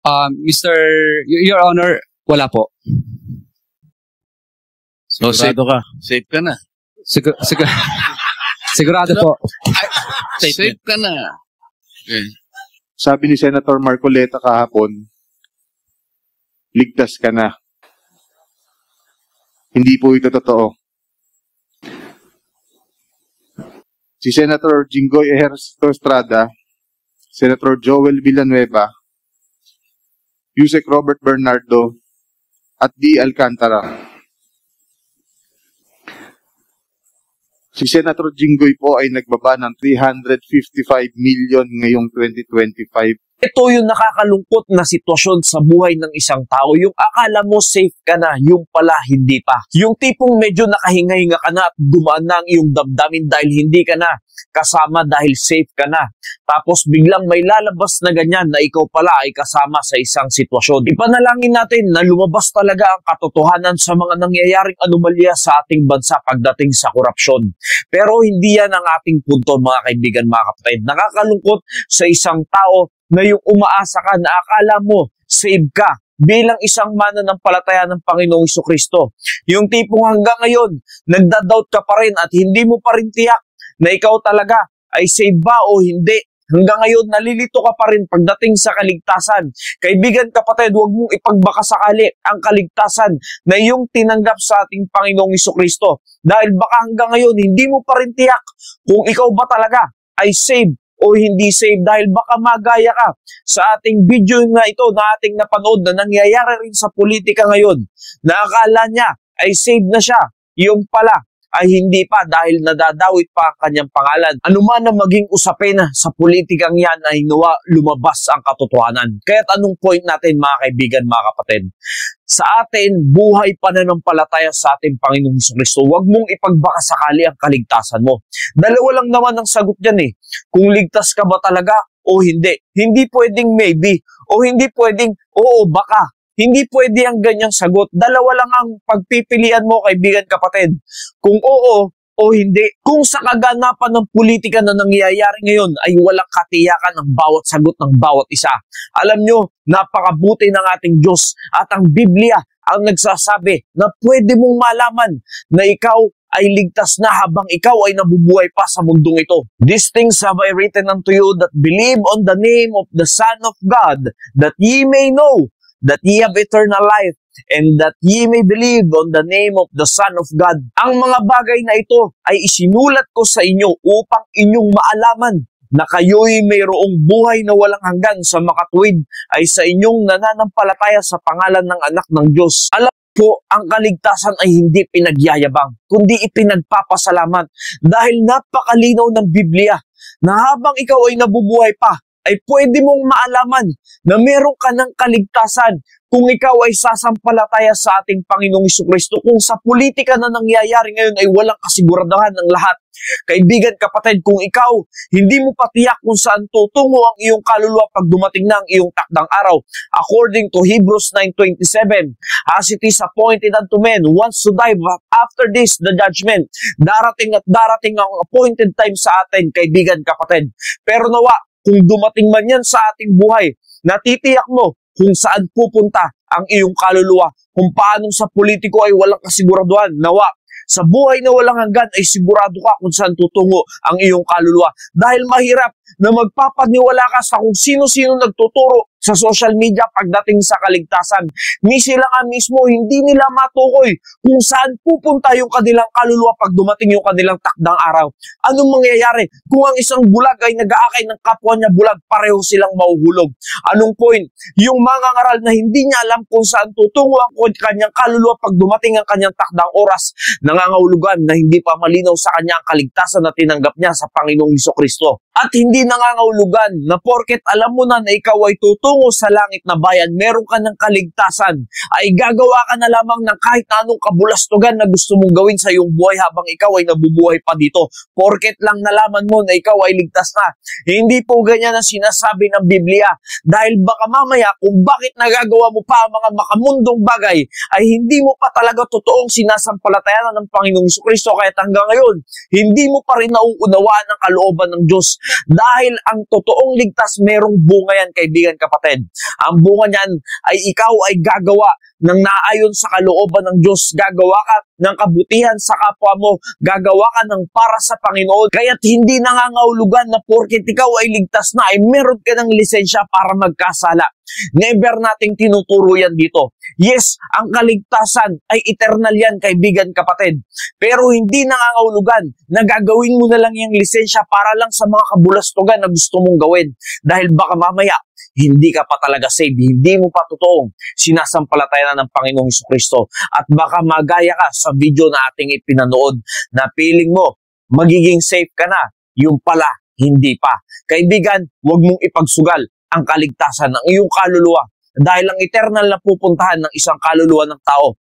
Mr. Your Honor, wala po. So, Sigurado ka. safe ka na. Sigurado po. Safe ka na. Okay. Sabi ni Senator Marcoleta kahapon, ligtas ka na. Hindi po ito totoo. Si Senator Jinggoy Ejercito Estrada, Senator Joel Villanueva, Yusek Robert Bernardo, at D. Alcantara. Si Senator Jinggoy po ay nagbaba ng 355 million ngayong 2025. Ito yung nakakalungkot na sitwasyon sa buhay ng isang tao. Yung akala mo safe ka na, yung pala hindi pa. Yung tipong medyo nakahinga-hinga ka na at dumaan na ang iyong damdamin dahil hindi ka na kasama dahil safe ka na. Tapos biglang may lalabas na ganyan na ikaw pala ay kasama sa isang sitwasyon. Ipanalangin natin na lumabas talaga ang katotohanan sa mga nangyayaring anomalya sa ating bansa pagdating sa korupsyon. Pero hindi yan ang ating punto, mga kaibigan, mga kapatid. Nakakalungkot sa isang tao na yung umaasa ka na akala mo save ka bilang isang mananampalataya ng Panginoong Jesucristo. Yung tipong hanggang ngayon, nagda-doubt ka pa rin at hindi mo pa rin tiyak na ikaw talaga ay save ba o hindi. Hanggang ngayon, nalilito ka pa rin pagdating sa kaligtasan. Kaibigan, kapatid, huwag mong ipagbakasakali ang kaligtasan na iyong tinanggap sa ating Panginoong Jesucristo. Dahil baka hanggang ngayon, hindi mo pa rin tiyak kung ikaw ba talaga ay save o hindi save dahil baka magaya ka sa ating video na ito na ating napanood na nangyayari rin sa politika ngayon na akala niya ay save na siya, yung pala ay hindi pa dahil nadadawit pa ang kanyang pangalan. Ano man ang maging usapin sa politikang yan ay nawa lumabas ang katotohanan. Kaya't anong point natin, mga kaibigan, mga kapatid? Sa atin, buhay pananampalataya sa ating Panginoong Jesucristo. Huwag mong ipagbakasakali ang kaligtasan mo. Dalawa lang naman ang sagot dyan eh. Kung ligtas ka ba talaga o hindi. Hindi pwedeng maybe o hindi pwedeng oo baka. Hindi pwede ang ganyang sagot. Dalawa lang ang pagpipilian mo, kaibigan, kapatid. Kung oo o hindi. Kung sa kaganapan ng politika na nangyayari ngayon ay walang katiyakan ang bawat sagot ng bawat isa. Alam nyo, napakabuti ng ating Diyos at ang Biblia ang nagsasabi na pwede mong malaman na ikaw ay ligtas na habang ikaw ay nabubuhay pa sa mundong ito. These things have I written unto you that believe on the name of the Son of God, that ye may know that ye have eternal life, and that ye may believe on the name of the Son of God. Ang mga bagay na ito ay isinulat ko sa inyo upang inyong maalaman na kayo'y mayroong buhay na walang hanggan sa makatuwid ay sa inyong nananampalataya sa pangalan ng anak ng Diyos. Alam po, ang kaligtasan ay hindi pinagyayabang, kundi ipinagpapasalamat dahil napakalinaw ng Biblia na habang ikaw ay nabubuhay pa, ay pwede mong maalaman na meron ka ng kaligtasan kung ikaw ay sasampalataya sa ating Panginoong Jesucristo. Kung sa politika na nangyayari ngayon ay walang kasiguraduhan ng lahat. Kaibigan, kapatid, kung ikaw hindi mo patiyak kung saan tutungo ang iyong kaluluwa pag dumating na ang iyong takdang araw. According to Hebrews 9:27, as it is appointed unto men once to die, but after this the judgment. Darating at darating ang appointed time sa atin, kaibigan, kapatid. Pero nawa, kung dumating man yan sa ating buhay, natitiyak mo kung saan pupunta ang iyong kaluluwa. Kung paanong sa politiko ay walang kasiguraduhan, nawa, sa buhay na walang hanggan ay sigurado ka kung saan tutungo ang iyong kaluluwa. Dahil mahirap na magpapaniwala ka sa kung sino-sino nagtuturo sa social media pagdating sa kaligtasan. Ni sila nga mismo, hindi nila matukoy kung saan pupunta yung kanilang kaluluwa pag dumating yung kanilang takdang araw. Anong mangyayari? Kung ang isang bulag ay nag-aakay ng kapwa niya bulag, pareho silang mahuhulog. Anong point? Yung mga ngaral na hindi niya alam kung saan tutungo ang kanyang kaluluwa pag dumating ang kanyang takdang oras, nangangahulugan na hindi pa malinaw sa kanya ang kaligtasan na tinanggap niya sa Panginoong Jesucristo. At hindi nangangahulugan na porket alam mo na ikaw ay tutungo sa langit na bayan, meron ka ng kaligtasan, ay gagawa ka na lamang ng kahit anong kabulastugan na gusto mong gawin sa iyong buhay habang ikaw ay nabubuhay pa dito. Porket lang nalaman mo na ikaw ay ligtas na. Hindi po ganyan ang sinasabi ng Biblia. Dahil baka mamaya kung bakit nagagawa mo pa ang mga makamundong bagay, ay hindi mo pa talaga totoong sinasampalatayanan ng Panginoong Jesucristo. Kahit hanggang ngayon, hindi mo pa rin nauunawaan ang kalooban ng Diyos. Dahil ang totoong ligtas, merong bunga yan, kaibigan, kapatid. kapatid. Ang bunga niyan ay ikaw ay gagawa ng naayon sa kalooban ng Diyos. Gagawa ka ng kabutihan sa kapwa mo. Gagawa ka ng para sa Panginoon. Kaya't hindi nangangahulugan na porket ikaw ay ligtas na, ay meron ka ng lisensya para magkasala. Never nating tinuturo yan dito. Yes, ang kaligtasan ay eternal yan, kaibigan, kapatid. Pero hindi nangangahulugan na gagawin mo na lang yung lisensya para lang sa mga kabulastugan na gusto mong gawin. Dahil baka mamaya, hindi ka pa talaga saved. Hindi mo pa totoong sinasampalatayan ng Panginoong Jesucristo. At baka magaya ka sa video na ating ipinanood na feeling mo, magiging safe ka na. Yung pala, hindi pa. Kaibigan, huwag mong ipagsugal ang kaligtasan ng iyong kaluluwa. Dahil ang eternal na pupuntahan ng isang kaluluwa ng tao,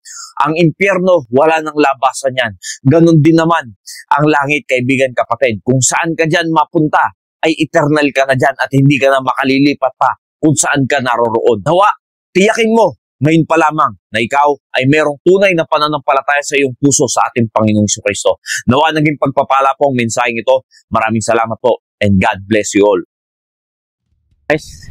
ang impyerno, wala nang labasan yan. Ganon din naman ang langit, kaibigan, kapatid. Kung saan ka dyan mapunta, ay eternal ka na dyan at hindi ka na makalilipat pa kung saan ka naroroon. Nawa, tiyakin mo ngayon pa lamang na ikaw ay merong tunay na pananampalataya sa iyong puso sa ating Panginoong Jesucristo. Nawa, naging pagpapala po ang mensaheng ito. Maraming salamat po and God bless you all. Guys,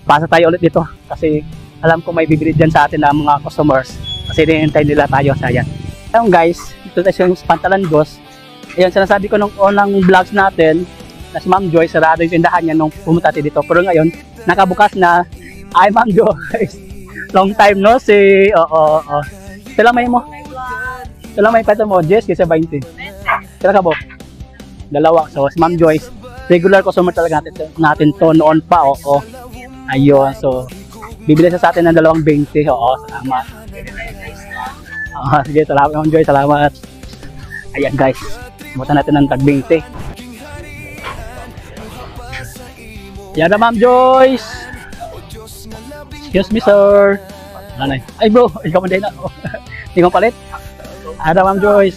pasa tayo ulit dito kasi alam ko may bibili dyan sa atin ng mga customers kasi hinihintay nila tayo sa yan. Ayun guys, ito tayo yung Pantalan Boss. Ayan, sinasabi ko nung unang vlogs natin na si Ma'am Joy, sarado yung tindahan niya nung pumunta tayo dito. Pero ngayon, nakabukas na. Ay, Ma'am Joy, long time no si sila may mo. Sila may peta mo, Jess, kasi 20. Sila ka po? Dalawa. So, si Ma'am Joyce, regular customer talaga natin to noon pa, oo. Ayun, so bibili sa atin ng 2.20, oo, salamat. Sige, salamat Ma'am Joy, salamat. Ayan guys, butan natin ng tag 20. Yan na Ma'am Joyce. Excuse me sir. Nanay. Ay bro, ikaw man din na. Hindi mo palit? Ada Ma'am Joyce.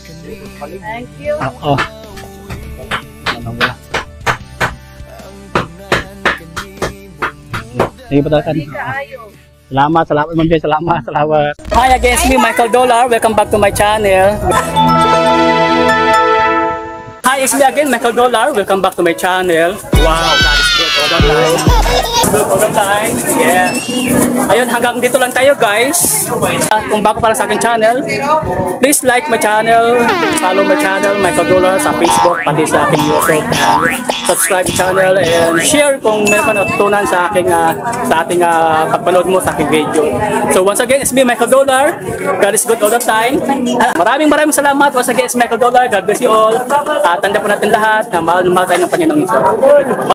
Thank you. Oo. Sige pa talaga. Salamat Ma'am Joy, salamat. Hi again, it's me Michael Dollar. Welcome back to my channel. Hi, it's me again Michael Dollar. Welcome back to my channel. Wow, that is good all the time. Good all the time. Yeah. Ayun, hanggang dito lang tayo guys. Kung bago pa lang sa aking channel, please like my channel, follow my channel, Michael Dollar sa Facebook, pati sa aking YouTube. Subscribe channel and share kung meron ka natutunan sa aking pagpanood mo sa aking video. So once again, it's me Michael Dollar. God is good all the time. Maraming salamat. Once again, it's Michael Dollar. God bless you all. Tanda po natin lahat na mahal tayo ng Panginoong Isus.